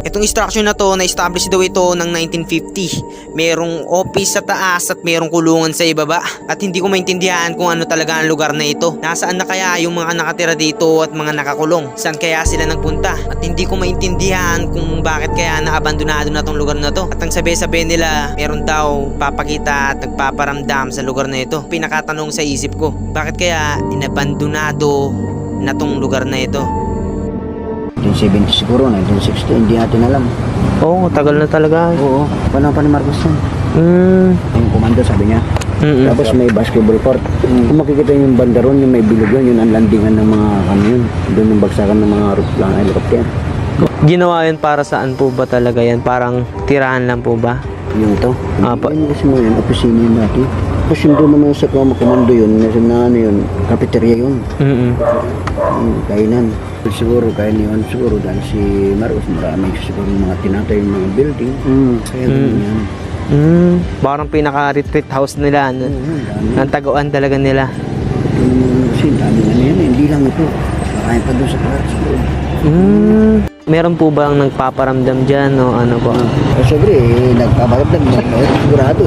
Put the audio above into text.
Itong structure na to, na-establish daw ito ng 1950. Merong office sa taas at merong kulungan sa ibaba. At hindi ko maintindihan kung ano talaga ang lugar na ito. Nasaan na kaya yung mga nakatira dito at mga nakakulong? Saan kaya sila nagpunta? At hindi ko maintindihan kung bakit kaya naabandonado na tong lugar na to. At ang sabi-sabi nila, meron daw papakita at nagpaparamdam sa lugar na ito. Pinakatanong sa isip ko, bakit kaya inabandonado na tong lugar na ito? 1970 siguro, 1960, hindi natin alam. Oo, tagal na talaga. Oo, panahon pa ni Marcos yan. Yung komando sabi niya. Tapos may basketball court. Kung makikita yung banda ron, yung may bilog yun ang landingan ng mga kamyon. Doon yung bagsakan ng mga aeroplano, helicopter. Ginawa yun para saan po ba talaga yan? Parang tirahan lang po ba? Yung to. Apa. Yun kasi mo yun, opisina yun dati. Tapos yung doon naman sa komando yun, na ano yun, cafeteria yun. Kainan. Siguro kain yun, siguro dahil si Marcos marami siguro mga tinatay yung mga building. Kaya ganun yan. Parang pinaka-retreat house nila. Dami. Ang taguan talaga nila. Kasi dami na yan, hindi lang ito. Marami pa doon sa taas. Meron po bang nagpaparamdam dyan o ano po? Siyempre, nagpaparamdam sigurado.